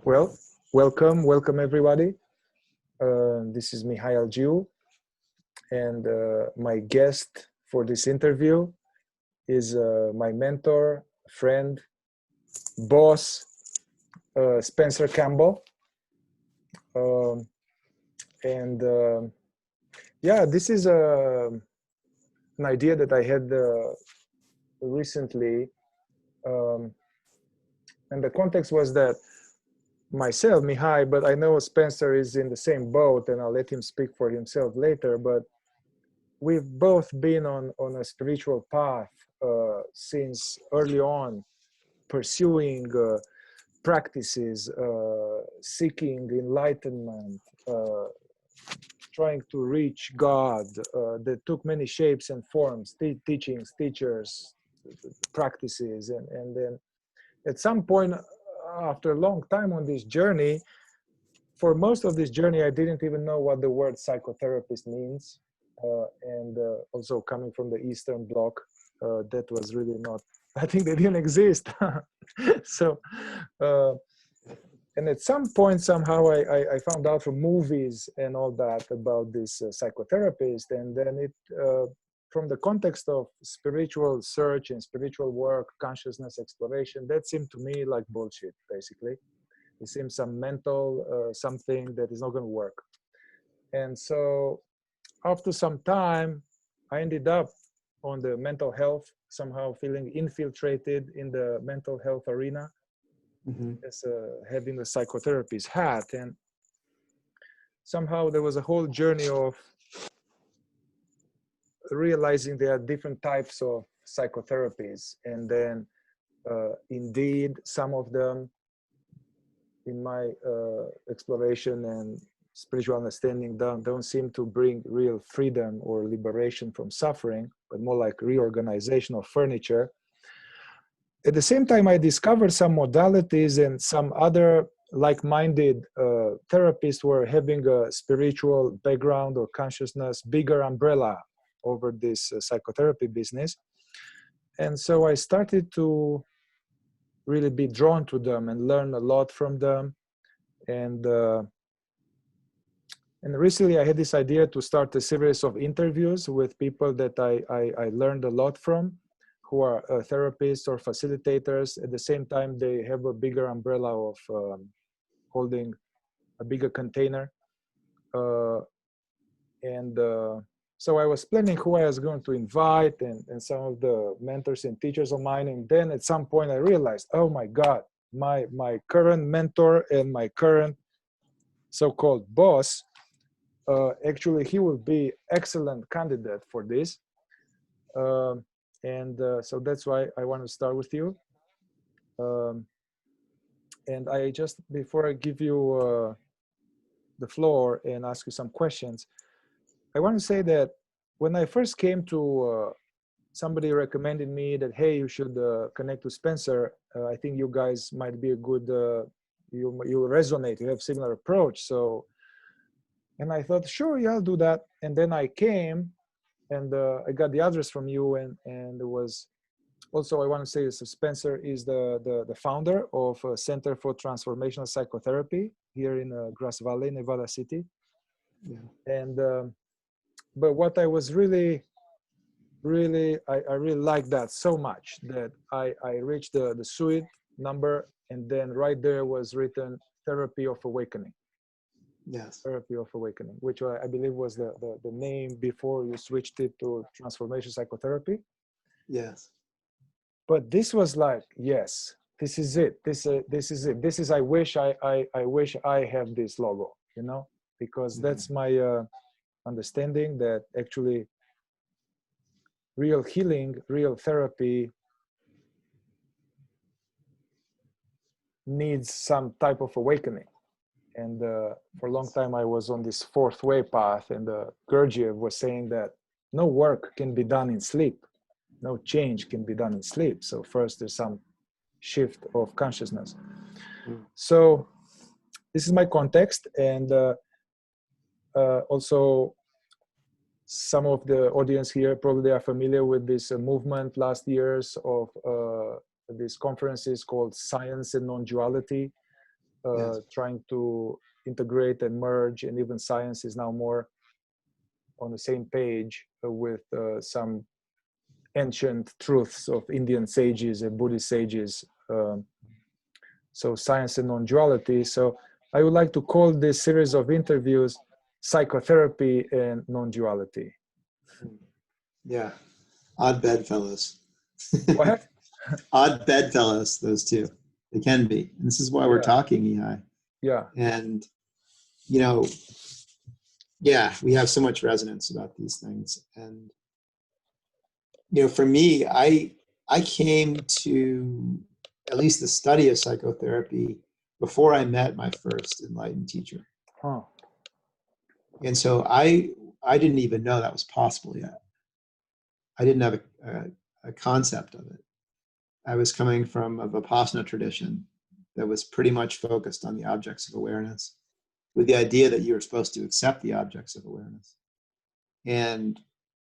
Well, welcome everybody. This is Mihai Algiu, and my guest for this interview is my mentor, friend, boss, Spencer Campbell. And yeah, this is an idea that I had recently, and the context was that myself, Mihai, but I know Spencer is in the same boat, and I'll let him speak for himself later, but we've both been on a spiritual path since early on, pursuing practices, seeking enlightenment, trying to reach God, that took many shapes and forms, teachings, teachers, practices, and then at some point, after a long time on this journey, for most of this journey, I didn't even know what the word psychotherapist means. And also coming from the Eastern Bloc, that was really not, I think they didn't exist. So, and at some point, somehow I found out from movies and all that about this psychotherapist. And then it, from the context of spiritual search and spiritual work, consciousness exploration, that seemed to me like bullshit, basically. It seemed some mental something that is not going to work. And so after some time, I ended up on the mental health, somehow feeling infiltrated in the mental health arena, as having a psychotherapist hat. And somehow there was a whole journey of realizing there are different types of psychotherapies. And then indeed, some of them, in my exploration and spiritual understanding, don't seem to bring real freedom or liberation from suffering, but more like reorganization of furniture. At the same time, I discovered some modalities, and some other like-minded therapists were having a spiritual background or consciousness, bigger umbrella over this psychotherapy business. And so I started to really be drawn to them and learn a lot from them. And recently I had this idea to start a series of interviews with people that I learned a lot from, who are therapists or facilitators. At the same time, they have a bigger umbrella of holding a bigger container. So I was planning who I was going to invite, and some of the mentors and teachers of mine. And then at some point I realized, oh my God, my current mentor and my current so-called boss, actually he will be excellent candidate for this. So that's why I want to start with you. And I just, before I give you the floor and ask you some questions, I want to say that when I first came to, somebody recommended me that, hey, you should connect to Spencer. I think you guys might be a good, you resonate, you have similar approach. So, and I thought, sure, yeah, I'll do that. And then I came and I got the address from you, and it was also, I want to say, so Spencer is the founder of a Center for Transformational Psychotherapy here in Grass Valley, Nevada City. Yeah. And but what I was really I really liked that so much that I reached the suite number, and then right there was written Therapy of Awakening. Yes. Therapy of Awakening, which I believe was the name before you switched it to Transformational Psychotherapy. Yes. But this was like, yes, this is it. This is it. This is, I wish I wish I have this logo, you know, because that's my understanding that actually real healing, real therapy needs some type of awakening. And for a long time, I was on this fourth way path, and Gurdjieff was saying that no work can be done in sleep. No change can be done in sleep. So first there's some shift of consciousness. So this is my context. And also some of the audience here probably are familiar with this movement last years of these conferences called Science and Non-Duality. Yes. trying to integrate and merge, and even science is now more on the same page with some ancient truths of Indian sages and Buddhist sages. So science and non-duality. So I would like to call this series of interviews Psychotherapy and Non-Duality. Yeah. Odd bedfellows. What? Odd bedfellows, those two. They can be. And this is why we're talking, Mihai. Yeah. And, you know, yeah, we have so much resonance about these things. And, you know, for me, I came to at least the study of psychotherapy before I met my first enlightened teacher. Huh. And so I didn't even know that was possible yet. I didn't have a concept of it. I was coming from a Vipassana tradition that was pretty much focused on the objects of awareness, with the idea that you were supposed to accept the objects of awareness. And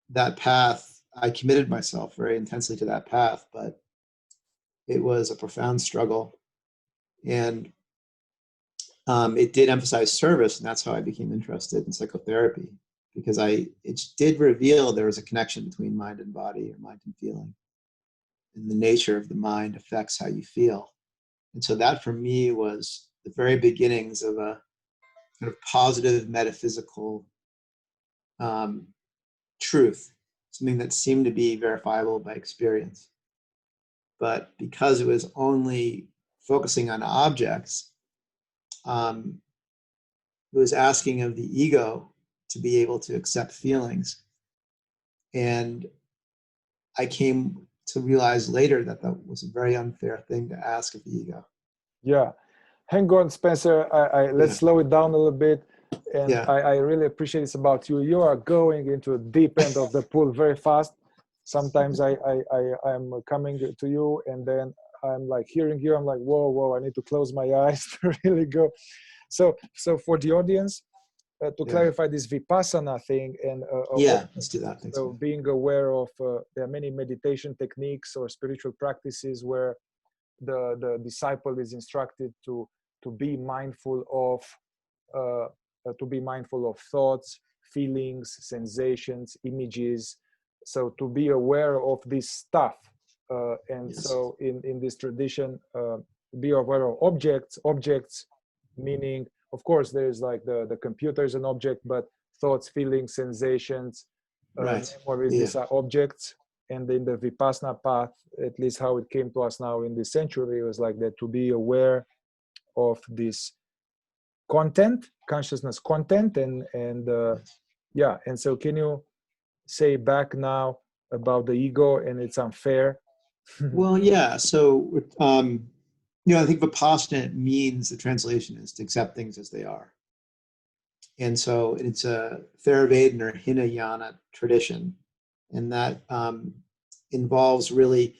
that path, I committed myself very intensely to that path, but it was a profound struggle. And it did emphasize service, and that's how I became interested in psychotherapy, because it did reveal there was a connection between mind and body, or mind and feeling. And the nature of the mind affects how you feel. And so that for me was the very beginnings of a kind of positive metaphysical truth, something that seemed to be verifiable by experience. But because it was only focusing on objects, it was asking of the ego to be able to accept feelings. And I came to realize later that that was a very unfair thing to ask of the ego. Yeah. Hang on, Spencer. Let's slow it down a little bit. And I really appreciate this about you. You are going into a deep end of the pool very fast. Sometimes I'm coming to you, and then I'm like hearing you. I'm like, whoa, I need to close my eyes to really go. So for the audience, to clarify this Vipassana thing, and let's do that. Thanks. So being aware of there are many meditation techniques or spiritual practices where the disciple is instructed to be mindful of thoughts, feelings, sensations, images. So to be aware of this stuff, so in this tradition, be aware of objects, meaning, of course, there's like the computer is an object, but thoughts, feelings, sensations, memories, these are objects. And in the Vipassana path, at least how it came to us now in this century, it was like that, to be aware of this content, consciousness content, and so can you say back now about the ego and it's unfair? Well, yeah. So, I think Vipassana means, the translation is to accept things as they are. And so it's a Theravada or Hinayana tradition. And that involves really,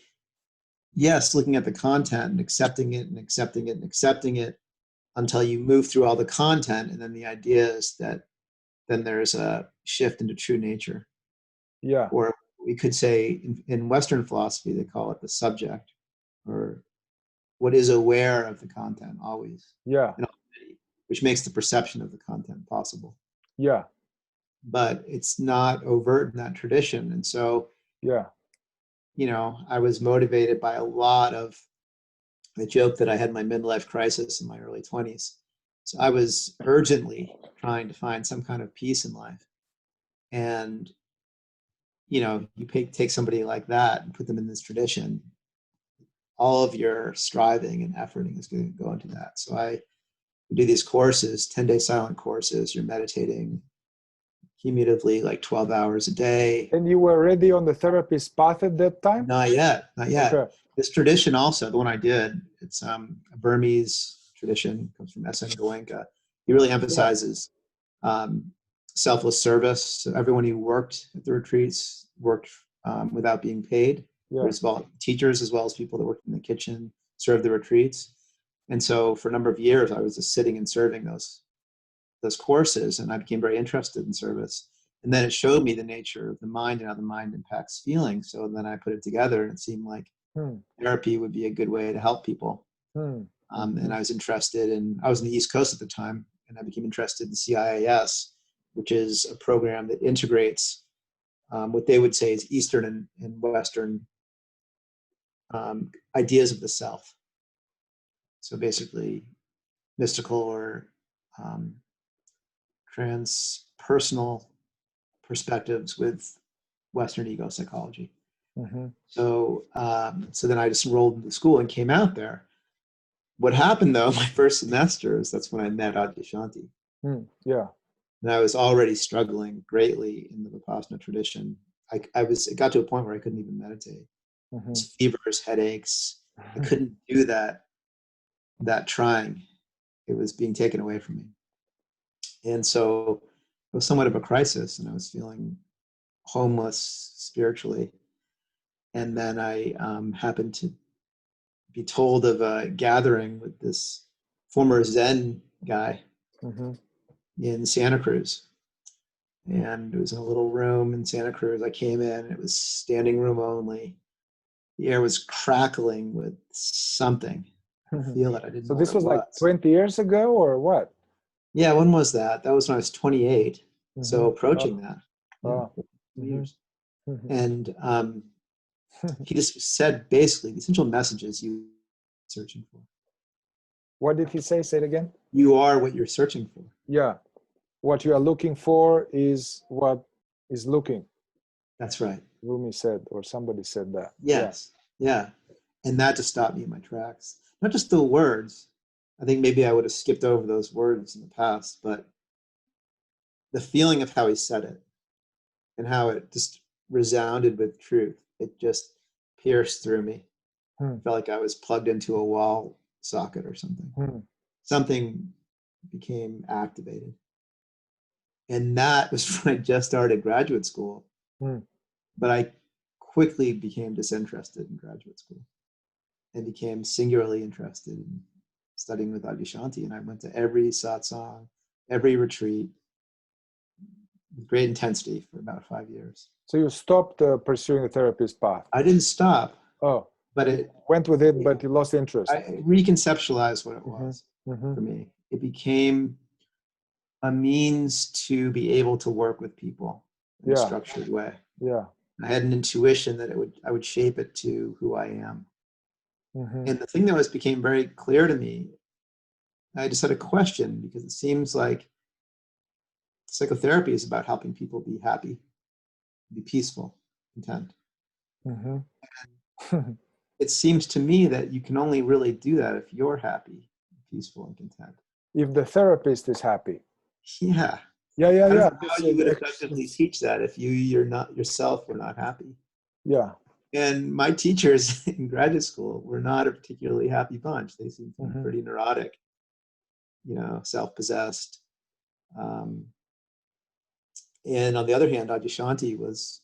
looking at the content and accepting it and accepting it and accepting it until you move through all the content. And then the idea is that then there's a shift into true nature. Yeah. Or we could say in Western philosophy, they call it the subject, or what is aware of the content always. Yeah. Which makes the perception of the content possible. Yeah. But it's not overt in that tradition. And so, I was motivated by a lot of, I joke that I had my midlife crisis in my early 20s. So I was urgently trying to find some kind of peace in life. And, you take somebody like that and put them in this tradition, all of your striving and efforting is going to go into that. So I do these courses, 10-day silent courses. You're meditating cumulatively like 12 hours a day. And you were already on the therapist path at that time? Not yet. Okay. This tradition also, the one I did, it's a Burmese tradition, comes from S.N. Goenka. He really emphasizes selfless service. So everyone who worked at the retreats worked without being paid. There's teachers as well as people that worked in the kitchen, served the retreats. And so for a number of years, I was just sitting and serving those courses, and I became very interested in service. And then it showed me the nature of the mind and how the mind impacts feeling. So then I put it together, and it seemed like therapy would be a good way to help people. And I was interested in, I was in the East Coast at the time, and I became interested in CIAS, which is a program that integrates what they would say is Eastern and Western ideas of the self. So basically mystical or transpersonal perspectives with Western ego psychology. So then I just enrolled into school and came out there. What happened though, my first semester is that's when I met Adyashanti. Yeah. And I was already struggling greatly in the Vipassana tradition. It got to a point where I couldn't even meditate. Fevers, headaches. I couldn't do that trying. It was being taken away from me. And so it was somewhat of a crisis, and I was feeling homeless spiritually. And then I happened to be told of a gathering with this former Zen guy in Santa Cruz. And it was in a little room in Santa Cruz. I came in, it was standing room only. The air was crackling with something. I feel it. I didn't know. So this was like 20 years ago or what? Yeah, when was that? That was when I was 28. So approaching that. Years. And he just said basically the essential messages you are searching for. What did he say? Say it again. You are what you're searching for. Yeah. What you are looking for is what is looking. That's right. Rumi said, or somebody said that. Yes. Yeah. And that just stopped me in my tracks. Not just the words. I think maybe I would have skipped over those words in the past, but the feeling of how he said it and how it just resounded with truth. It just pierced through me. I felt like I was plugged into a wall socket or something. Something became activated. And that was when I just started graduate school. But I quickly became disinterested in graduate school and became singularly interested in studying with Adyashanti. And I went to every satsang, every retreat with great intensity for about 5 years. So you stopped pursuing the therapist path? I didn't stop. Oh. But it went with it, but you lost interest. I reconceptualized what it was for me. It became a means to be able to work with people in a structured way. Yeah. I had an intuition that I would shape it to who I am. And the thing that became very clear to me, I just had a question, because it seems like psychotherapy is about helping people be happy, be peaceful, content. It seems to me that you can only really do that if you're happy, peaceful, and content. If the therapist is happy. Yeah. Yeah. I don't know how you would effectively teach that if you're not yourself, were not happy. Yeah. And my teachers in graduate school were not a particularly happy bunch. They seemed to be pretty neurotic, self-possessed. And on the other hand, Adyashanti was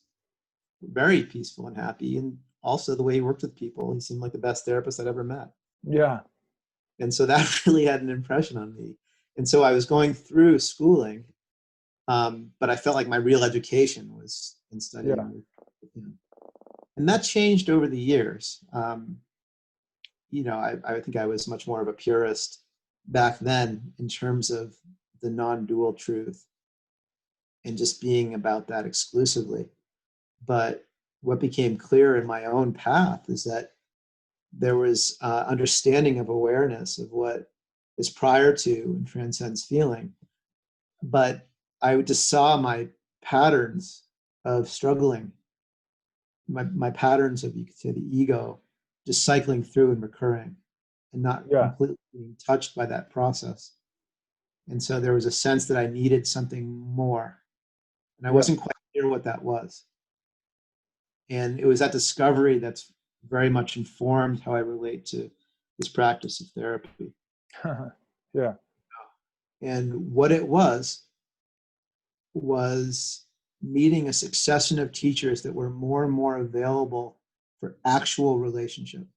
very peaceful and happy, and also the way he worked with people, he seemed like the best therapist I'd ever met. Yeah. And so that really had an impression on me. And so I was going through schooling, but I felt like my real education was in studying with him. And that changed over the years. I think I was much more of a purist back then in terms of the non-dual truth and just being about that exclusively. But what became clear in my own path is that there was understanding of awareness of what is prior to and transcends feeling. But I just saw my patterns of struggling, my patterns of, you could say, the ego, just cycling through and recurring and not completely being touched by that process. And so there was a sense that I needed something more. And I wasn't quite clear what that was. And it was that discovery that's very much informed how I relate to this practice of therapy. Yeah. And what it was meeting a succession of teachers that were more and more available for actual relationship,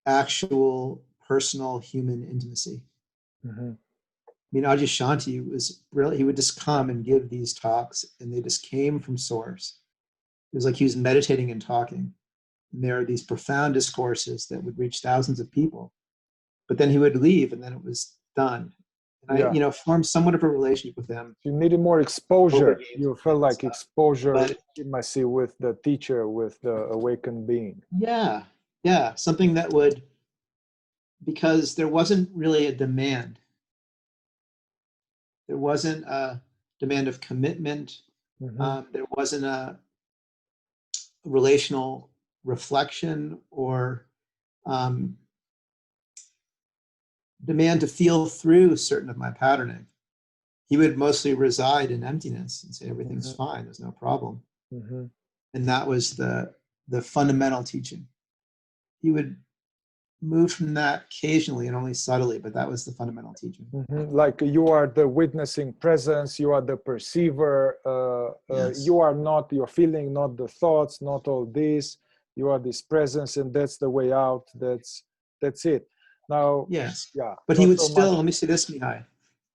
actual personal human intimacy. I mean, Adyashanti was brilliant. He would just come and give these talks, and they just came from source. It was like he was meditating and talking. And there are these profound discourses that would reach thousands of people. But then he would leave, and then it was done. And I, Yeah. you know, formed somewhat of a relationship with him. You needed more exposure. Games You and felt like stuff. exposure, But intimacy with the teacher, with the awakened being. yeah, something that would, because there wasn't really a demand. There wasn't a demand of commitment. There wasn't a relational reflection or demand to feel through certain of my patterning. He would mostly reside in emptiness and say everything's fine, there's no problem. And that was the fundamental teaching. He would move from that occasionally and only subtly, but that was the fundamental teaching. Like you are the witnessing presence, you are the perceiver, Yes. you are not your feeling, not the thoughts, not all this. You are this presence, and that's the way out. That's it. Now, yes, yeah. But he would so still, much. let me say this, Mihai.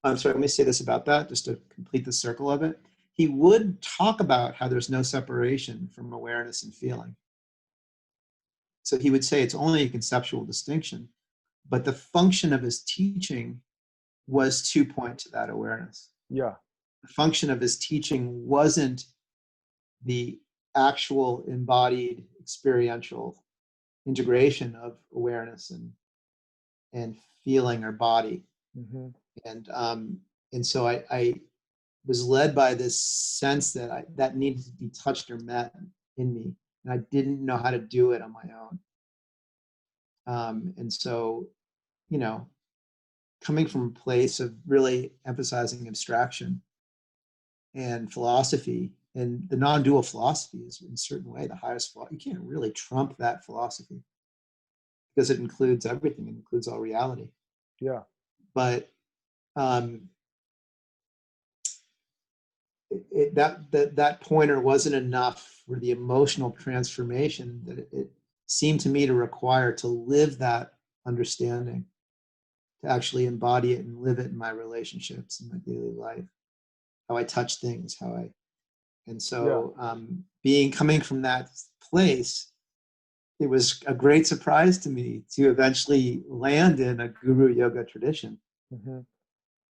I'm sorry, let me say this about that, just to complete the circle of it. He would talk about how there's no separation from awareness and feeling. So he would say it's only a conceptual distinction, but the function of his teaching was to point to that awareness. Yeah. The function of his teaching wasn't the actual embodied experiential integration of awareness and feeling or body. And so I was led by this sense that that needed to be touched or met in me, and I didn't know how to do it on my own. And so, you know, coming from a place of really emphasizing abstraction and philosophy, and the non-dual philosophy is in a certain way the highest philosophy. You can't really trump that philosophy because it includes everything. It includes all reality. Yeah. But that pointer wasn't enough for the emotional transformation that it seemed to me to require to live that understanding, to actually embody it and live it in my relationships, in my daily life, how I touch things, and so coming from that place, it was a great surprise to me to eventually land in a guru yoga tradition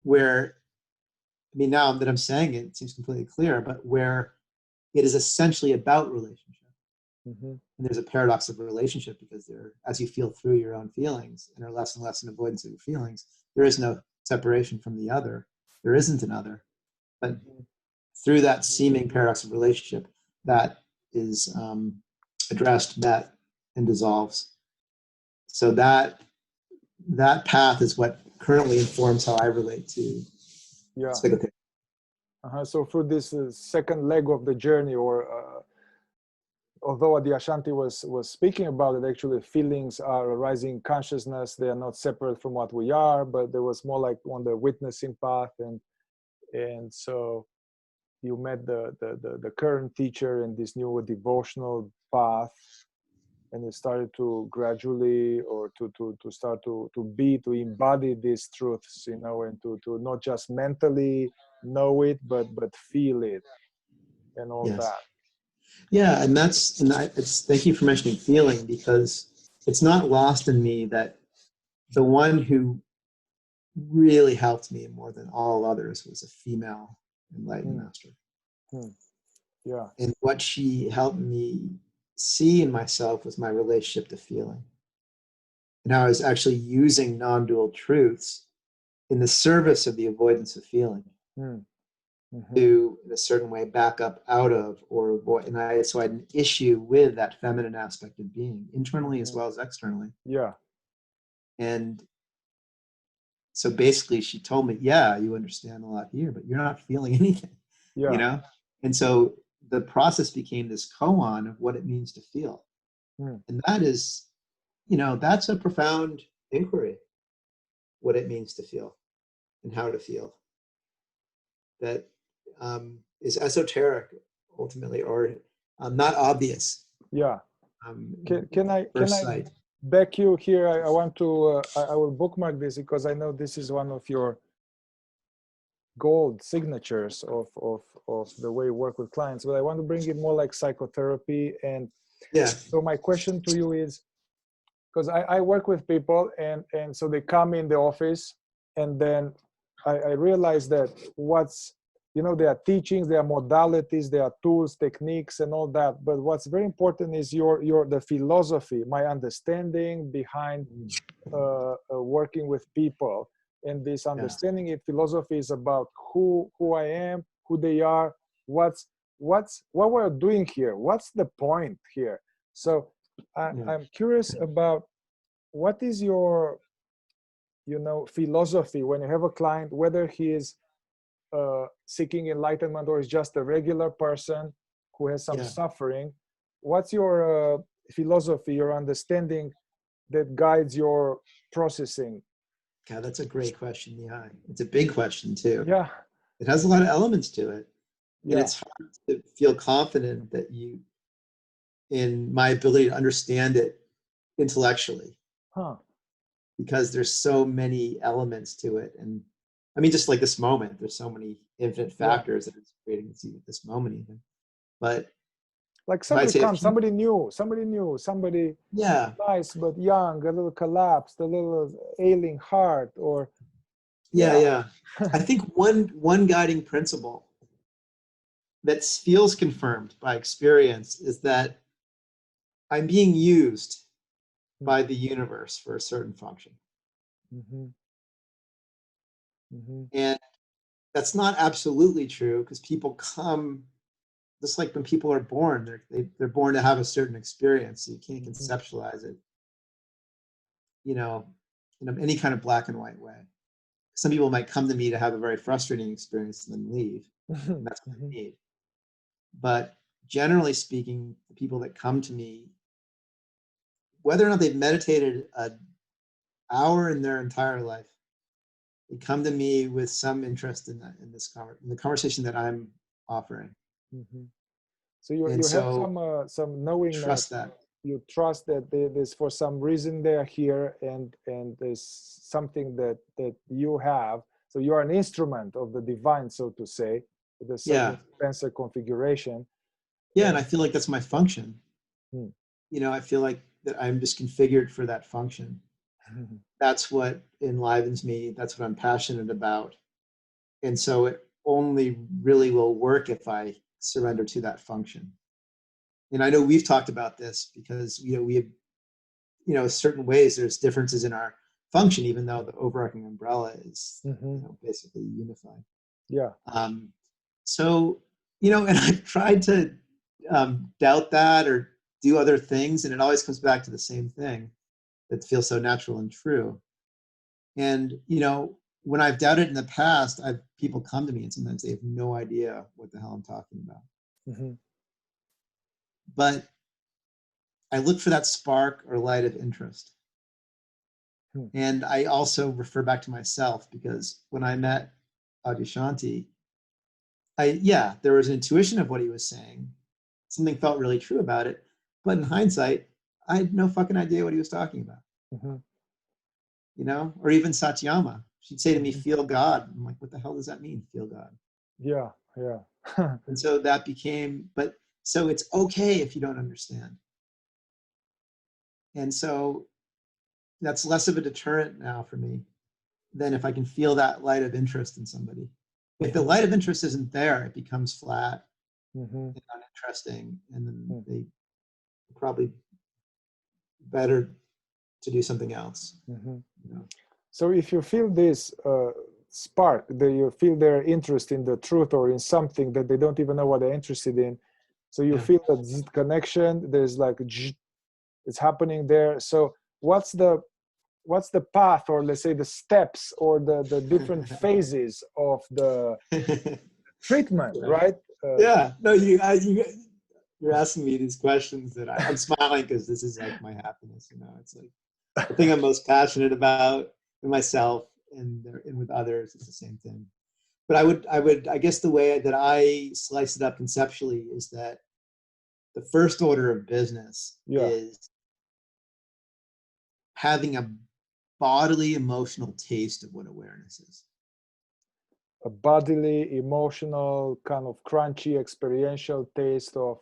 where, I mean, now that I'm saying it, it seems completely clear, but where it is essentially about relationship. And there's a paradox of relationship because as you feel through your own feelings and are less and less in avoidance of your feelings, there is no separation from the other. There isn't an other. But through that seeming paradox of relationship, that is addressed, met, and dissolves. So that path is what currently informs how I relate to psychotherapy. So for this second leg of the journey, or although the Ashanti was speaking about it, actually feelings are arising consciousness. They are not separate from what we are, but there was more like on the witnessing path, and so you met the current teacher in this new devotional path, and you started to gradually, or to start to embody these truths, you know, and to not just mentally know it, but feel it, and all that. Yeah, and thank you for mentioning feeling, because it's not lost in me that the one who really helped me more than all others was a female enlightened master. Yeah. And what she helped me see in myself was my relationship to feeling. And I was actually using non-dual truths in the service of the avoidance of feeling. To, in a certain way, back up out of or avoid. And so I had an issue with that feminine aspect of being, internally as well as externally. Yeah. And so basically she told me, yeah, you understand a lot here, but you're not feeling anything, you know? And so the process became this koan of what it means to feel. And that is, you know, that's a profound inquiry, what it means to feel and how to feel. That is esoteric ultimately, or not obvious. Yeah. Can I back you here? I want to I will bookmark this because I know this is one of your gold signatures of the way you work with clients, but I want to bring it more like psychotherapy. And Yeah. So my question to you is, because I work with people, and so they come in the office, and then I realize that there are teachings, there are modalities, there are tools, techniques, and all that. But what's very important is the philosophy, my understanding behind working with people. And this understanding in philosophy is about who I am, who they are, what we're doing here, what's the point here. So I'm curious about what is your philosophy when you have a client, whether he is seeking enlightenment or is just a regular person who has some suffering. What's your philosophy, your understanding that guides your processing? God, that's a great question, Mihai. It's a big question too. Yeah. It has a lot of elements to it. Yeah. And it's hard to feel confident that in my ability to understand it intellectually. Huh. Because there's so many elements to it. And I mean, just like this moment, there's so many infinite factors that it's creating this moment even. But like somebody comes, somebody new, somebody nice but young, a little collapsed, a little ailing heart, or I think one guiding principle that feels confirmed by experience is that I'm being used by the universe for a certain function. And that's not absolutely true, because people come, just like when people are born, they're born to have a certain experience. So you can't conceptualize it, in any kind of black and white way. Some people might come to me to have a very frustrating experience and then leave. And that's what they need. But generally speaking, the people that come to me, whether or not they've meditated an hour in their entire life, they come to me with some interest in the conversation that I'm offering. So you have some knowing, trust that. You trust that there's, for some reason, they're here, and there's something that you have. So you are an instrument of the divine, so to say, with a certain Spencer configuration. And I feel like that's my function. I feel like that I'm just configured for that function. That's what enlivens me. That's what I'm passionate about. And so it only really will work if I surrender to that function. And I know we've talked about this because, we have, certain ways there's differences in our function, even though the overarching umbrella is basically unified. So, and I've tried to doubt that or do other things, and it always comes back to the same thing that feels so natural and true. And, when I've doubted in the past, people come to me and sometimes they have no idea what the hell I'm talking about. But I look for that spark or light of interest. And I also refer back to myself, because when I met Adyashanti, there was an intuition of what he was saying. Something felt really true about it. But in hindsight, I had no fucking idea what he was talking about. Or even Satyama. She'd say to me, feel God. I'm like, what the hell does that mean, feel God? Yeah. And so that became, so it's okay if you don't understand. And so that's less of a deterrent now for me than if I can feel that light of interest in somebody. If the light of interest isn't there, it becomes flat and uninteresting, and then they probably better to do something else. So if you feel this spark, that you feel their interest in the truth or in something that they don't even know what they're interested in, so you feel that connection, there's like it's happening there. So what's the path, or let's say the steps, or the different phases of the treatment, right? You're asking me these questions that I'm smiling because this is like my happiness. It's like the thing I'm most passionate about in myself and with others. It's the same thing. But I guess the way that I slice it up conceptually is that the first order of business is having a bodily emotional taste of what awareness is. A bodily, emotional, kind of crunchy, experiential taste of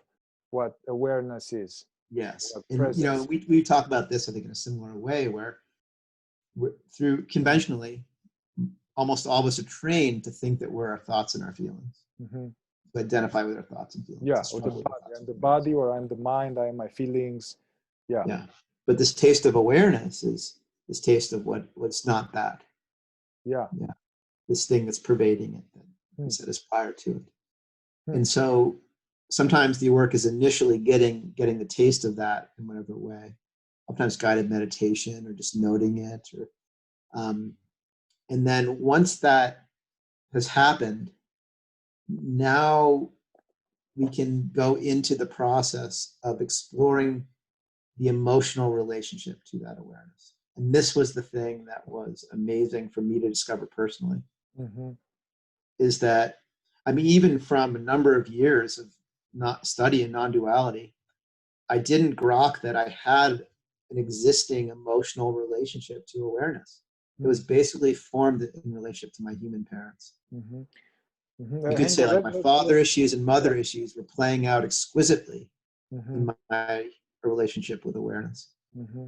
what awareness is. Yes. what And, you know, presence. we talk about this, I think, in a similar way where through conventionally, almost all of us are trained to think that we're our thoughts and our feelings, Hmm. to identify with our thoughts and feelings, Yeah, to or the struggle with our body. thoughts I'm and the feelings. body, or I'm the mind. I am my feelings. Yeah. Yeah. But this taste of awareness is this taste of what's not that. Yeah. Yeah. This thing that's pervading it that Hmm. we said is prior to it. Hmm. And so sometimes the work is initially getting the taste of that in whatever way. Sometimes guided meditation or just noting it, or and then once that has happened, now we can go into the process of exploring the emotional relationship to that awareness. And this was the thing that was amazing for me to discover personally, Hmm. is that, I mean, even from a number of years of not studying non-duality, I didn't grok that I had an existing emotional relationship to awareness. It was basically formed in relationship to my human parents. Hmm. Hmm. You could Hang say on. like my father issues and Yeah. mother issues were playing out exquisitely Hmm. in my relationship with awareness. Hmm.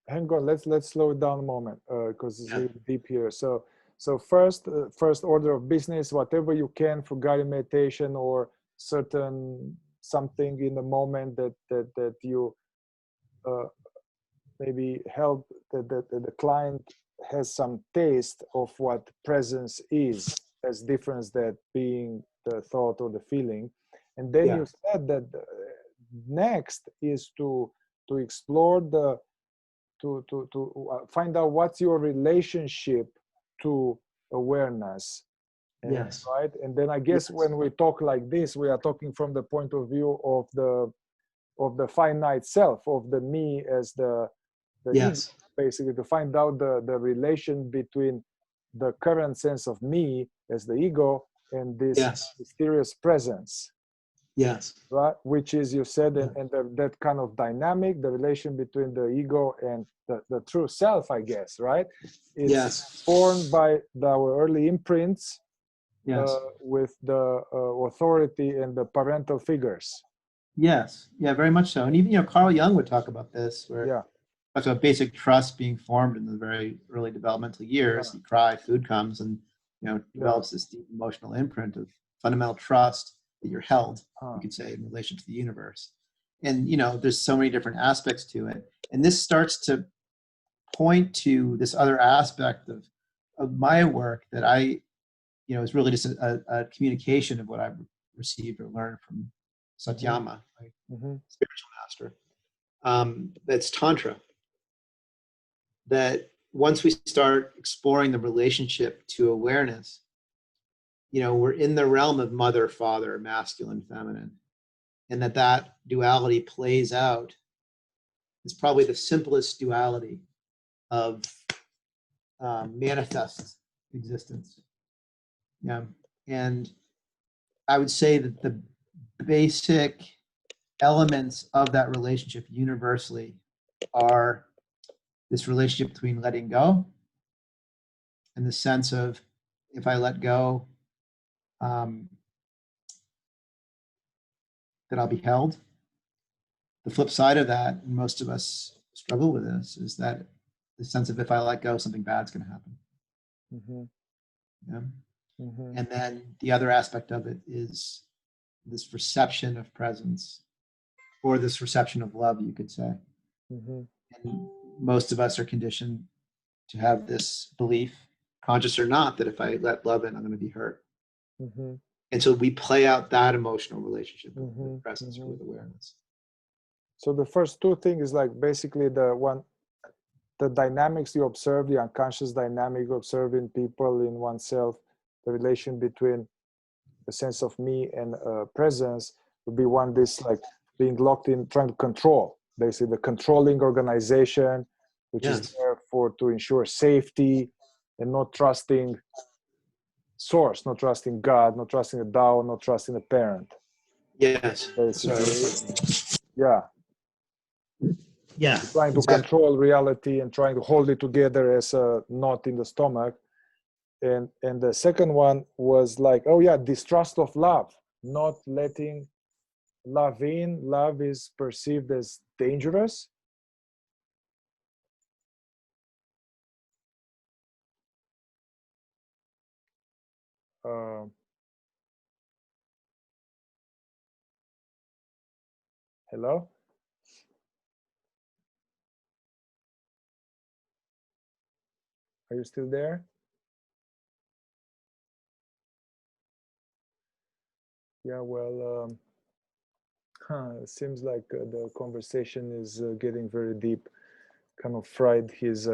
Hang on. Let's slow it down a moment, because it's Yeah. really deep here. So first order of business, whatever you can for guided meditation or certain something in the moment that you uh, maybe help the client has some taste of what presence is, as difference that being the thought or the feeling. And then Yeah. you said that next is to explore the to find out what's your relationship to awareness. And Yes. right, and then I guess Yes. when we talk like this, we are talking from the point of view of the finite self, of the me as the ego, Yes. basically, to find out the relation between the current sense of me as the ego and this Yes. mysterious presence, Yes. right? Which is, you said, Yeah. and that kind of dynamic, the relation between the ego and the true self, I guess, right? It's Yes. formed by our early imprints Yes. with the authority and the parental figures. Yes. Yeah, very much so. And even, you know, Carl Jung would talk about this, where Yeah, talks about basic trust being formed in the very early developmental years. yeah, You cry, food comes, and, you know, yeah. develops this deep emotional imprint of fundamental trust that you're held, you Huh. could say, in relation to the universe. And, you know, there's so many different aspects to it. And this starts to point to this other aspect of my work that I, you know, is really just a communication of what I've received or learned from Hmm. Satyama, my Hmm. spiritual master. That's Tantra. That once we start exploring the relationship to awareness, you know, we're in the realm of mother, father, masculine, feminine, and that duality plays out. It's probably the simplest duality of manifest existence. Yeah, and I would say that the basic elements of that relationship universally are this relationship between letting go and the sense of, if I let go, um, that I'll be held. The flip side of that, and most of us struggle with this, is that the sense of, if I let go, something bad's going to happen. Hmm. Yeah? Hmm. And then the other aspect of it is this reception of presence, or this reception of love, you could say. Hmm. And most of us are conditioned to have this belief, conscious or not, that if I let love in, I'm going to be hurt. Hmm. And so we play out that emotional relationship Hmm. with presence or Hmm. with awareness. So the first two things is like basically the dynamics you observe, the unconscious dynamic you observe in people, in oneself, the relation between the sense of me and presence would be one, this like being locked in, trying to control, basically the controlling organization, which is Yes. there for to ensure safety and not trusting source, not trusting God, not trusting the Tao, not trusting the parent. Yes. Basically, So, yeah, yeah, trying to exactly. control reality and trying to hold it together as a knot in the stomach. And the second one was like, oh yeah, distrust of love, not letting love is perceived as dangerous. Hello? Are you still there? Yeah, well, it seems like the conversation is getting very deep. Kind of fried his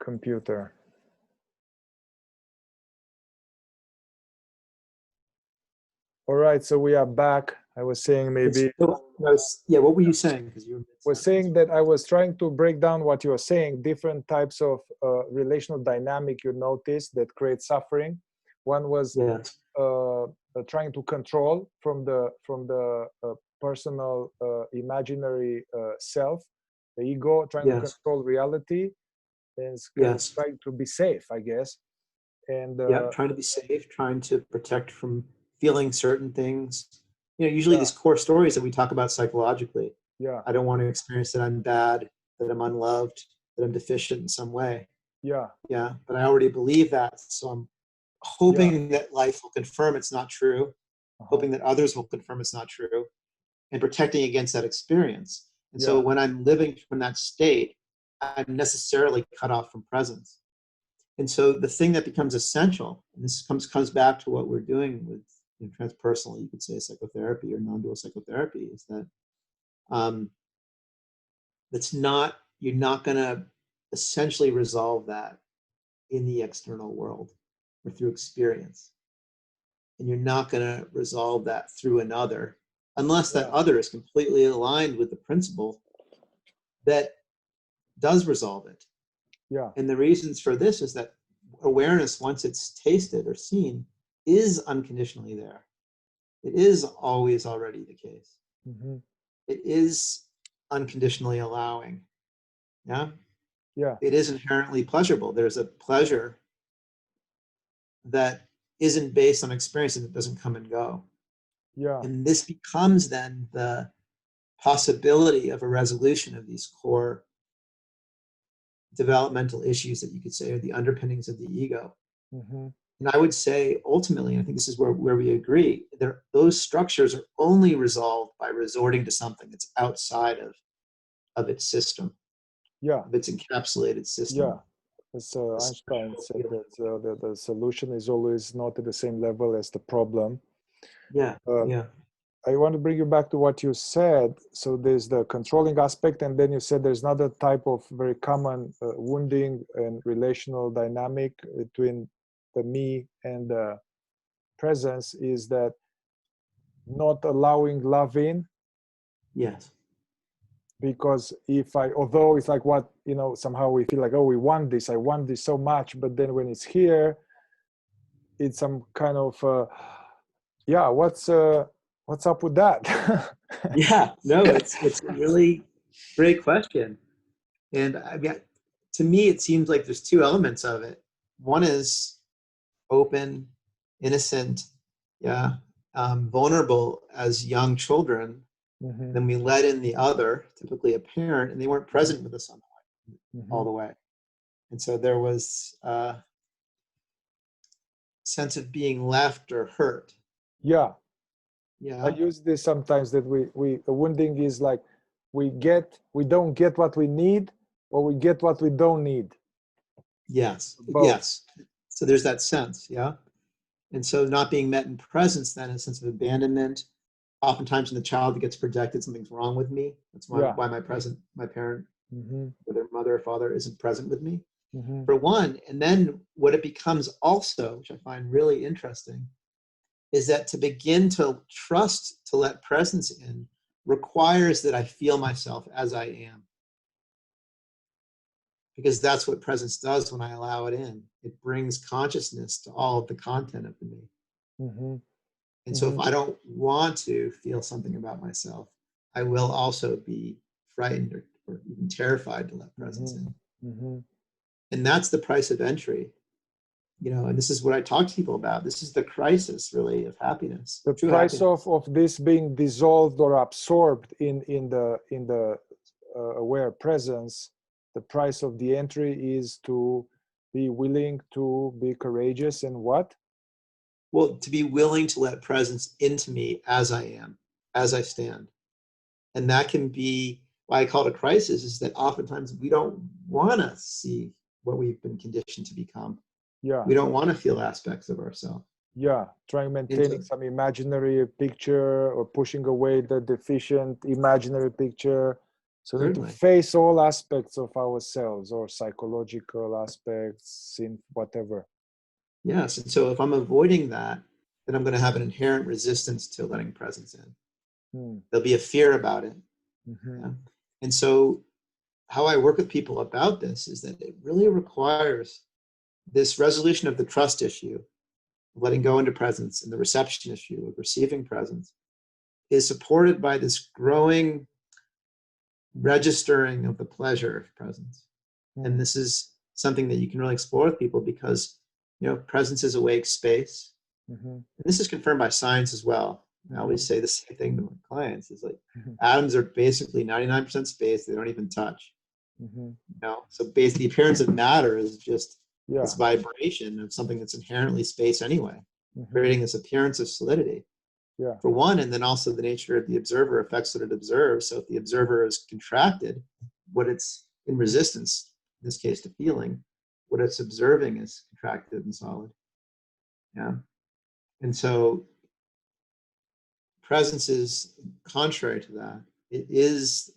computer. All right, so we are back. I was saying maybe. Yeah, what were you saying? Because you was saying that I was trying to break down what you were saying, different types of relational dynamic you noticed that create suffering. One was trying to control from the personal imaginary self, the ego, trying to control reality, and kind of trying to be safe, I guess. And trying to be safe, trying to protect from feeling certain things. You know, usually these core stories that we talk about psychologically. Yeah. I don't want to experience that I'm bad, that I'm unloved, that I'm deficient in some way. Yeah. Yeah. But I already believe that. So I'm hoping that life will confirm it's not true, hoping that others will confirm it's not true, and protecting against that experience. And so when I'm living from that state, I'm necessarily cut off from presence. And so the thing that becomes essential, and this comes back to what we're doing with transpersonal, you could say psychotherapy or non-dual psychotherapy, is that you're not going to essentially resolve that in the external world or through experience. And you're not going to resolve that through another unless that other is completely aligned with the principle that does resolve it. Yeah. And the reasons for this is that awareness, once it's tasted or seen, is unconditionally there. It is always already the case. Mm-hmm. It is unconditionally allowing. Yeah. Yeah. It is inherently pleasurable. There's a pleasure that isn't based on experience and it doesn't come and go. Yeah. And this becomes then the possibility of a resolution of these core developmental issues that you could say are the underpinnings of the ego. Mm-hmm. And I would say ultimately, and I think this is where we agree, those structures are only resolved by resorting to something that's outside of its system, of its encapsulated system. Yeah. As Einstein said that the solution is always not at the same level as the problem. Yeah. I want to bring you back to what you said. So there's the controlling aspect, and then you said there's another type of very common wounding and relational dynamic between the me and the presence is that not allowing love in. Yes. Because although it's like what, somehow we feel like, oh, we want this, I want this so much, but then when it's here, it's some kind of, what's up with that? Yeah, no, it's a really great question. And to me, it seems like there's two elements of it. One is open, innocent, vulnerable as young children. Mm-hmm. Then we let in the other, typically a parent, and they weren't present with us all the way. And so there was a sense of being left or hurt. Yeah. Yeah. I use this sometimes that a wounding is like we don't get what we need, or we get what we don't need. Yes. Both. Yes. So there's that sense. Yeah. And so not being met in presence then is a sense of abandonment. Oftentimes when the child gets projected, something's wrong with me. That's why my parent, whether mother or father, isn't present with me. Mm-hmm. For one. And then what it becomes also, which I find really interesting, is that to begin to trust to let presence in requires that I feel myself as I am. Because that's what presence does when I allow it in. It brings consciousness to all of the content of the me. Mm-hmm. And so if I don't want to feel something about myself, I will also be frightened or even terrified to let presence in. Mm-hmm. And that's the price of entry. And this is what I talk to people about. This is the crisis, really, of happiness. The True price happiness. of this being dissolved or absorbed in the aware presence, the price of the entry is to be willing to be courageous and what? Well, to be willing to let presence into me as I am, as I stand. And that can be why I call it a crisis, is that oftentimes we don't want to see what we've been conditioned to become. Yeah. We don't want to feel aspects of ourselves. Yeah, trying maintaining some imaginary picture or pushing away the deficient imaginary picture. So we need to face all aspects of ourselves, or psychological aspects, in whatever. Yes, and so if I'm avoiding that, then I'm going to have an inherent resistance to letting presence in. There'll be a fear about it. Yeah? And so how I work with people about this is that it really requires this resolution of the trust issue, letting go into presence, and the reception issue of receiving presence is supported by this growing registering of the pleasure of presence. And this is something that you can really explore with people, because presence is awake space. And this is confirmed by science as well. I always say the same thing to my clients, is like atoms are basically 99% space, they don't even touch. So basically the appearance of matter is just this vibration of something that's inherently space anyway, creating this appearance of solidity. For one, and then also the nature of the observer affects what it observes. So if the observer is contracted, what it's in resistance, in this case to feeling, what it's observing is contracted and solid. Yeah. And so presence is contrary to that. It is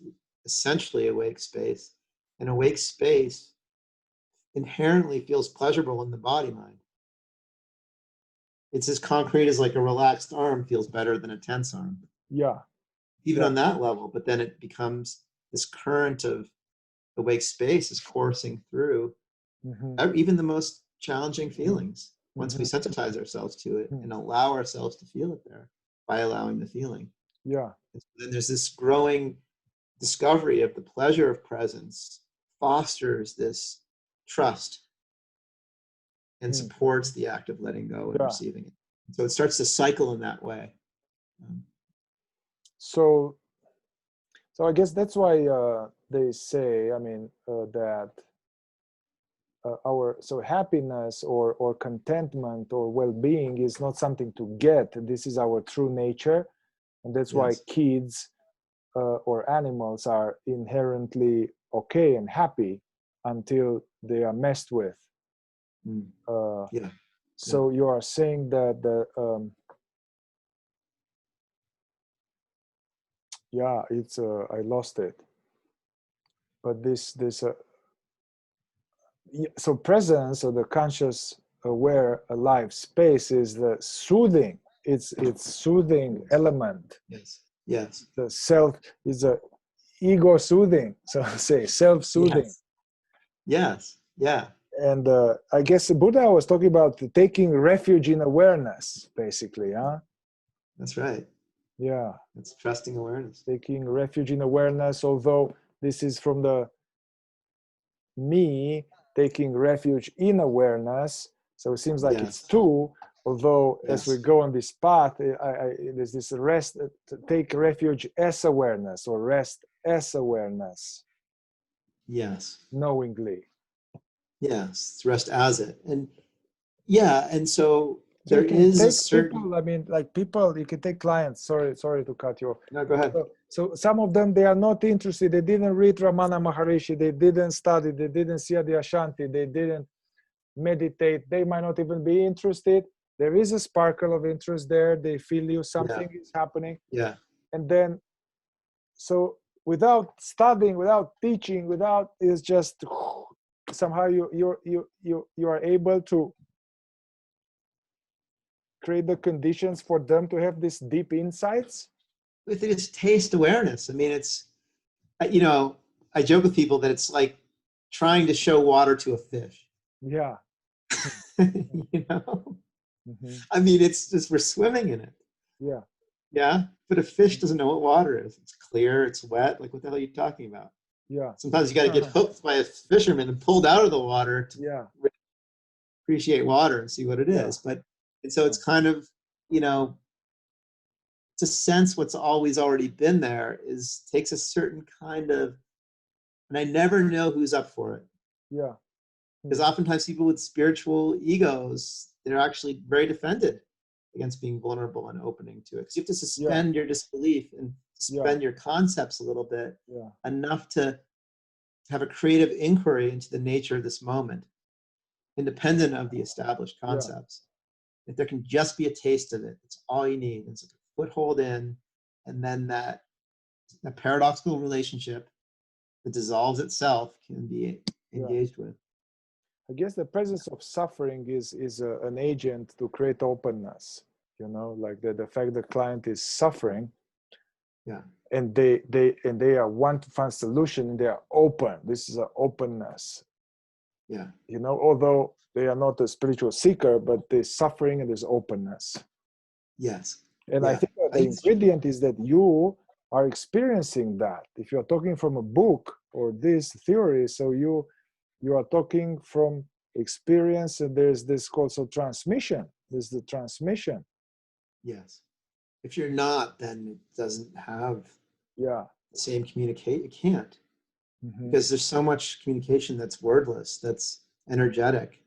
essentially awake space, and awake space inherently feels pleasurable in the body mind. It's as concrete as like a relaxed arm feels better than a tense arm. Yeah. Even on that level, but then it becomes this current of awake space is coursing through even the most challenging feelings once we sensitize ourselves to it and allow ourselves to feel it there by allowing the feeling. Yeah. And so then there's this growing discovery of the pleasure of presence fosters this trust and supports the act of letting go and receiving it. So it starts to cycle in that way. So I guess that's why they say, that our happiness or contentment or well-being is not something to get. This is our true nature, and that's why kids or animals are inherently okay and happy until they are messed with. So you are saying that it's I lost it, but this so presence, or the conscious aware alive space, is the soothing, it's soothing element. Yes. The self is a ego soothing, so say self-soothing. Yes. Yeah. And I guess Buddha was talking about taking refuge in awareness, basically, huh? That's right. Yeah. It's trusting awareness. Taking refuge in awareness, although this is from the me taking refuge in awareness. So it seems like it's two, although as we go on this path, there's this rest, take refuge as awareness, or rest as awareness. Yes. Knowingly. Yes, it's rest as it. And and so there is a certain people, you can take clients, sorry to cut you off. No, go ahead. So some of them, they are not interested, they didn't read Ramana Maharishi, they didn't study, they didn't see Adi Ashanti, they didn't meditate, they might not even be interested. There is a sparkle of interest there, they feel you, something is happening. And then, so without studying, without teaching, it's just somehow you are able to create the conditions for them to have these deep insights. I think it's taste awareness. I mean, it's, I joke with people that it's like trying to show water to a fish. Yeah. I mean, it's just, we're swimming in it. Yeah. But a fish doesn't know what water is. It's clear, it's wet. Like, what the hell are you talking about? Yeah. Sometimes you got to get hooked by a fisherman and pulled out of the water. appreciate water and see what it Yeah. is. And so it's kind of, you know, to sense what's always already been there takes a certain kind of, and I never know who's up for it. Yeah. Because oftentimes people with spiritual egos, they're actually very defended against being vulnerable and opening to it. Because you have to suspend your disbelief and suspend your concepts a little bit, enough to have a creative inquiry into the nature of this moment, independent of the established concepts. If there can just be a taste of it, it's all you need. It's like a foothold in, and then that paradoxical relationship that dissolves itself can be engaged with. I guess the presence of suffering is an agent to create openness. You know, like the fact the client is suffering, and they are want to find solution, and they are open. This is an openness. Yeah. You know, although they are not a spiritual seeker, but there's suffering and there's openness. Yes. And I think that the ingredient is that you are experiencing that. If you're talking from a book or this theory, so you are talking from experience, and there's this also transmission. There's the transmission. Yes. If you're not, then it doesn't have the same communicate. It can't. Because there's so much communication that's wordless, that's energetic.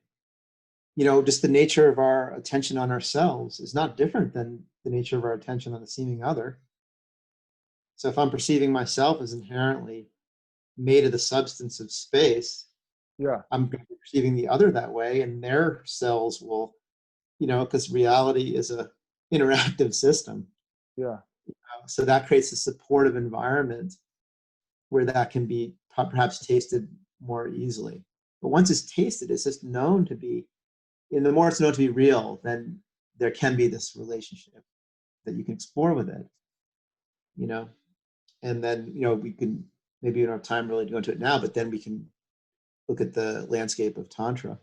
You know, just the nature of our attention on ourselves is not different than the nature of our attention on the seeming other. So if I'm perceiving myself as inherently made of the substance of space, I'm perceiving the other that way, and their cells will, you know, because reality is a interactive system. So that creates a supportive environment where that can be perhaps tasted more easily. But once it's tasted, it's just known to be, and the more it's known to be real, then there can be this relationship that you can explore with it, you know. And then, you know, we can, maybe we don't have time really to go into it now, but then we can look at the landscape of Tantra.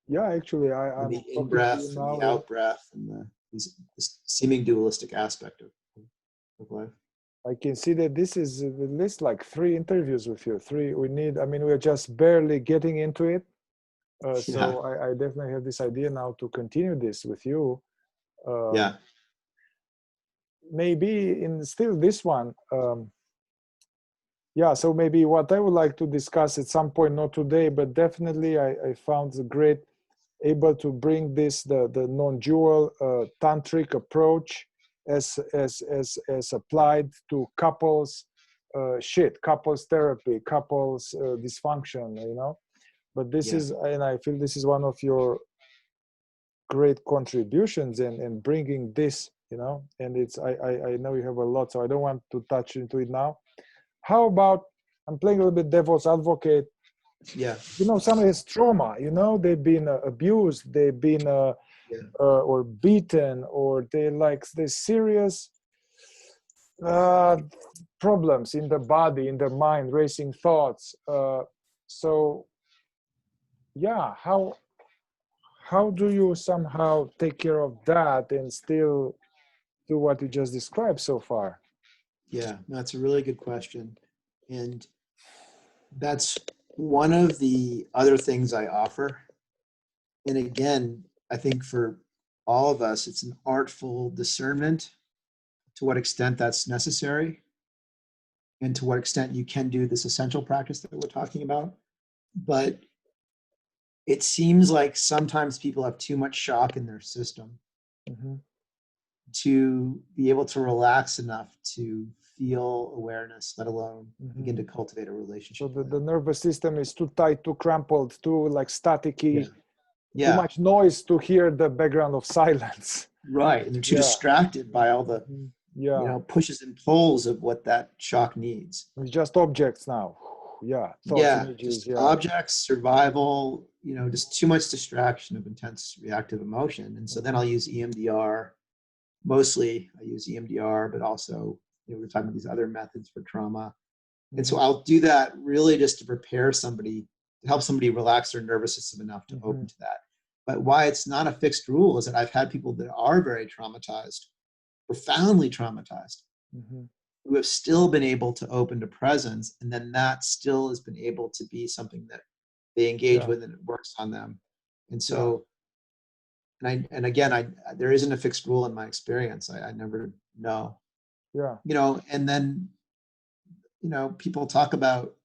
Yeah, actually, I'm the in-breath and the out-breath and this seeming dualistic aspect of life. I can see that this is at least like 3 interviews with you. I mean, we're just barely getting into it. So I definitely have this idea now to continue this with you. Maybe in still this one. So maybe what I would like to discuss at some point, not today, but definitely I found the great able to bring this, the non-dual tantric approach as applied to couples couples therapy, couples dysfunction, you know. But this is, and I feel this is one of your great contributions in bringing this, you know. And it's I know you have a lot, so I don't want to touch into it now. How about, I'm playing a little bit devil's advocate. You know, somebody has trauma, you know, they've been abused, they've been or beaten, or there's serious problems in the body, in the mind, racing thoughts. So how do you somehow take care of that and still do what you just described so far? Yeah, that's a really good question. And that's one of the other things I offer. And again, I think for all of us, it's an artful discernment to what extent that's necessary and to what extent you can do this essential practice that we're talking about. But it seems like sometimes people have too much shock in their system to be able to relax enough to feel awareness, let alone begin to cultivate a relationship. So the nervous system is too tight, too crumpled, too like staticky, too much noise to hear the background of silence. Right, and they're too distracted by all the you know, pushes and pulls of what that shock needs. It's just objects now. Thoughts, images, just objects, survival, you know, just too much distraction of intense reactive emotion. And so then I'll use EMDR. Mostly I use EMDR, but also, you know, we're talking about these other methods for trauma. And so I'll do that really just to prepare somebody, to help somebody relax their nervous system enough to open to that. But why it's not a fixed rule is that I've had people that are very traumatized, profoundly traumatized, who have still been able to open to presence, and then that still has been able to be something that they engage with and it works on them. And so, and again, there isn't a fixed rule in my experience. I never know. Yeah. And then, people talk about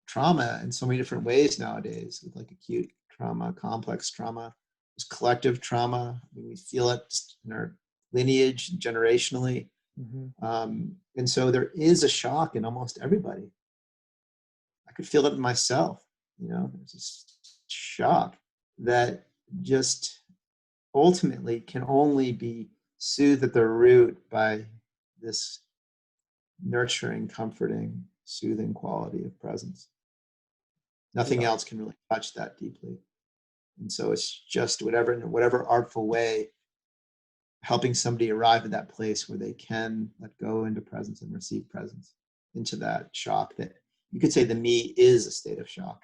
trauma in so many different ways nowadays, with like acute trauma, complex trauma, there's collective trauma. I mean, we feel it just in our lineage, generationally. And so there is a shock in almost everybody. I could feel it in myself. There's this shock that just ultimately can only be soothed at the root by this nurturing, comforting, soothing quality of presence. Nothing else can really touch that deeply. And so it's just in whatever artful way, helping somebody arrive at that place where they can let go into presence and receive presence, into that shock that you could say the me is a state of shock.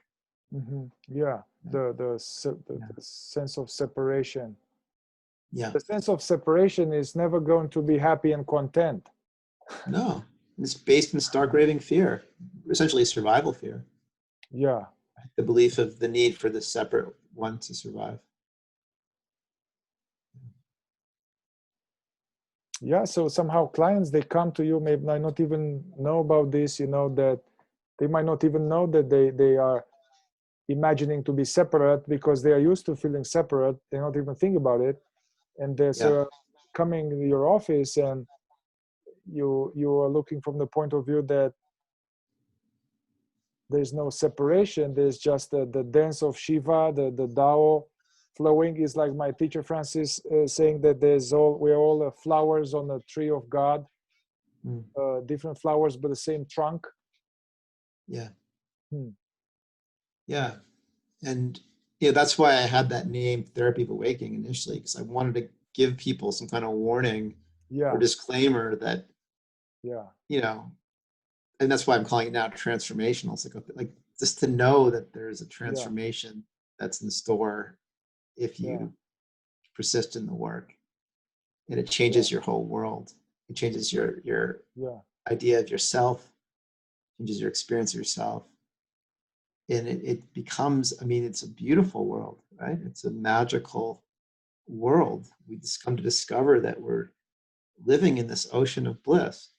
Yeah, the sense of separation. Yeah. The sense of separation is never going to be happy and content. No, it's based in stark raving fear, essentially survival fear. Yeah. The belief of the need for the separate one to survive. Yeah, so somehow clients, they come to you, maybe might not even know about this, that they might not even know that they are imagining to be separate because they are used to feeling separate. They don't even think about it. And they're coming to your office, and you are looking from the point of view that there's no separation. There's just the dance of Shiva, the Tao flowing. Is like my teacher Francis saying that we're all flowers on a tree of God, different flowers but the same trunk. Yeah. Yeah. And that's why I had that name, Therapy of Awakening, initially, because I wanted to give people some kind of warning or disclaimer that, and that's why I'm calling it now transformational psychotherapy, like just to know that there's a transformation that's in store if you persist in the work, and it changes your whole world. It changes your idea of yourself, changes your experience of yourself. And it becomes, it's a beautiful world, right? It's a magical world. We just come to discover that we're living in this ocean of bliss.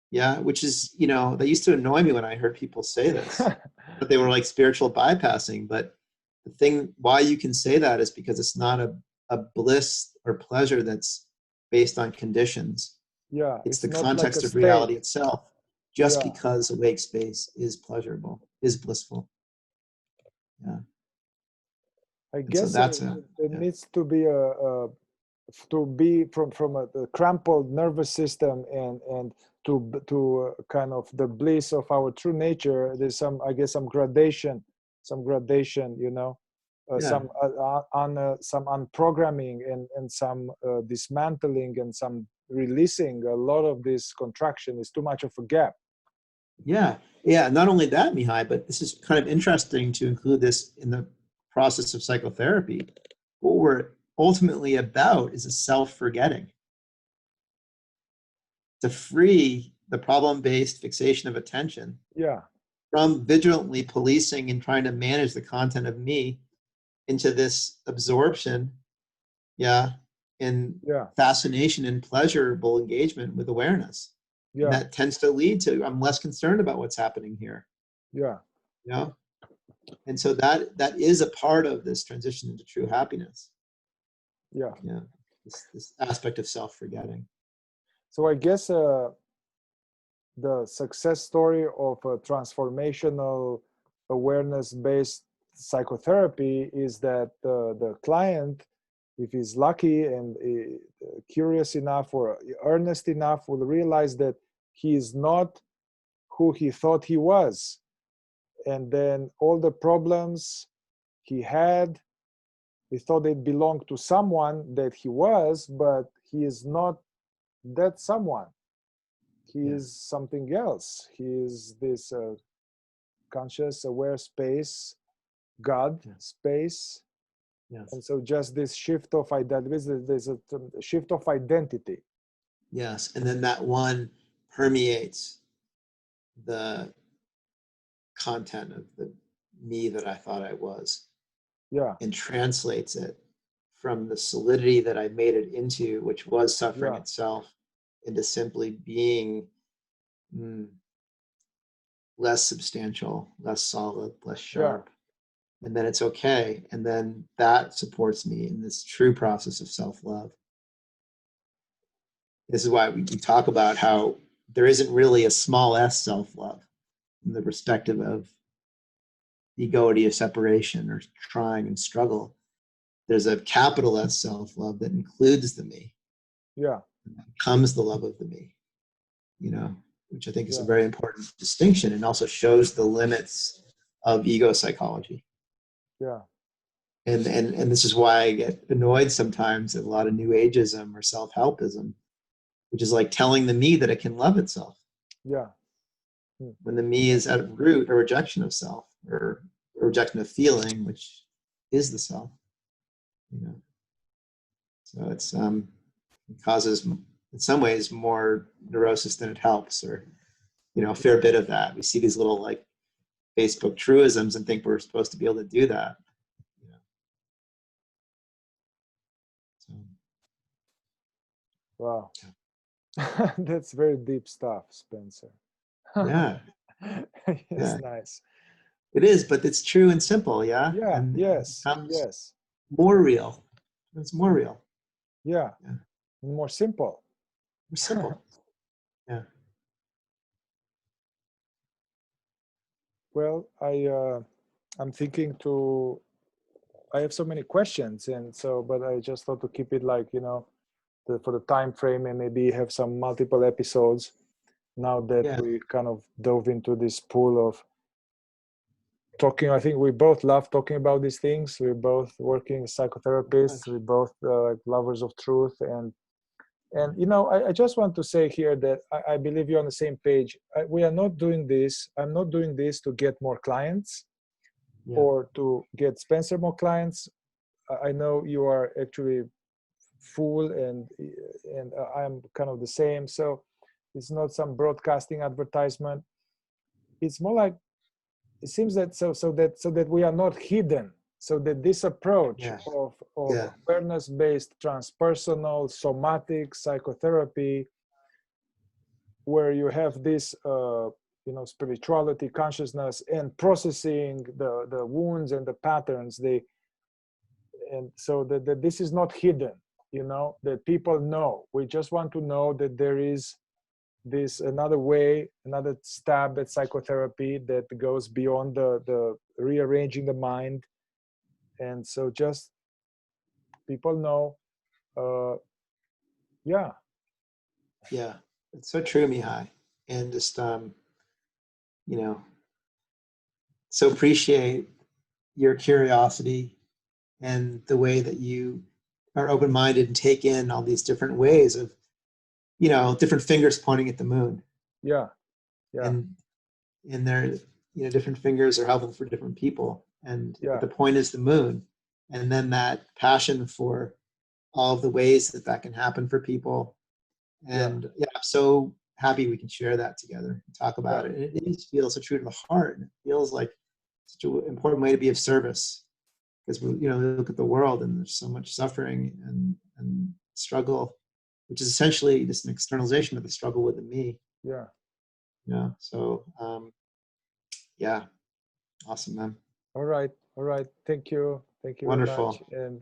Yeah, which is, that used to annoy me when I heard people say this, that they were like spiritual bypassing. But the thing why you can say that is because it's not a bliss or pleasure that's based on conditions. Yeah, it's the context of reality itself. Just because awake space is pleasurable, is blissful. Yeah. I guess it needs to be from a crumpled nervous system and to kind of the bliss of our true nature. There's some gradation, some unprogramming and some dismantling and some releasing. A lot of this contraction is too much of a gap. Yeah. Not only that, Mihai, but this is kind of interesting to include this in the process of psychotherapy. What we're ultimately about is a self-forgetting. To free the problem-based fixation of attention from vigilantly policing and trying to manage the content of me into this absorption, in fascination and pleasurable engagement with awareness. And that tends to lead to, I'm less concerned about what's happening here. And so that is a part of this transition into true happiness. This aspect of self-forgetting. So I guess the success story of a transformational awareness-based psychotherapy is that the client, if he's lucky and curious enough or earnest enough, will realize that he is not who he thought he was. And then all the problems he had, he thought they belonged to someone that he was, but he is not that someone. He is something else. He is this conscious, aware space, God space. And so just this shift of identity, there's a shift of identity. Yes, and then that one permeates the content of the me that I thought I was. Yeah. and translates it from the solidity that I made it into, which was suffering Yeah. itself, into simply being less substantial, less solid, less sharp. And then it's okay. And then that supports me in this true process of self-love. This is why we talk about how there isn't really a small s self-love from the perspective of egoity of separation or trying and struggle. There's a capital S self-love that includes the me. Yeah. Becomes the love of the me, which I think is a very important distinction, and also shows the limits of ego psychology. Yeah. And this is why I get annoyed sometimes at a lot of new ageism or self-helpism, which is like telling the me that it can love itself. Yeah. When the me is at root a rejection of self, or a rejection of feeling, which is the self. So it's it causes in some ways more neurosis than it helps, or a fair bit of that. We see these little like Facebook truisms and think we're supposed to be able to do that. So, Wow. That's very deep stuff, Spencer. yeah. It's nice. It is, but it's true and simple, yeah? Yeah, And yes, it becomes yes. more real. It's more real. Yeah. More simple. More simple. Yeah. Well, I'm thinking I have so many questions, but I just thought to keep it like, for the time frame, and maybe have some multiple episodes now that we kind of dove into this pool of talking. I think we both love talking about these things. We're both working psychotherapists. We're both lovers of truth. And I just want to say here that I believe you're on the same page. We are not doing this. I'm not doing this to get more clients or to get Spencer more clients. I know you are actually full, and I'm kind of the same. So it's not some broadcasting advertisement. It's more like, it seems that so that we are not hidden, so that this approach of awareness-based transpersonal somatic psychotherapy, where you have this spirituality, consciousness, and processing the wounds and the patterns, and so that this is not hidden, that people know. We just want to know that there is this another way, another stab at psychotherapy that goes beyond the rearranging the mind. And so just people know. Yeah, It's so true, Mihai. And just so appreciate your curiosity and the way that you are open-minded and take in all these different ways of different fingers pointing at the moon. And they're different fingers are helpful for different people, and the point is the moon. And then that passion for all of the ways that can happen for people. And I'm so happy we can share that together and talk about it. And it feels so true to the heart, and it feels like such an important way to be of service, because we look at the world and there's so much suffering and struggle, which is essentially just an externalization of the struggle with the me. So awesome, man. All right. Thank you Wonderful. very much. And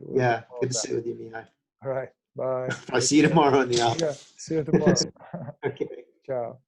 good to sit with you, Mihai. All right, bye. I'll see you tomorrow in the office. See you tomorrow. Okay. Ciao.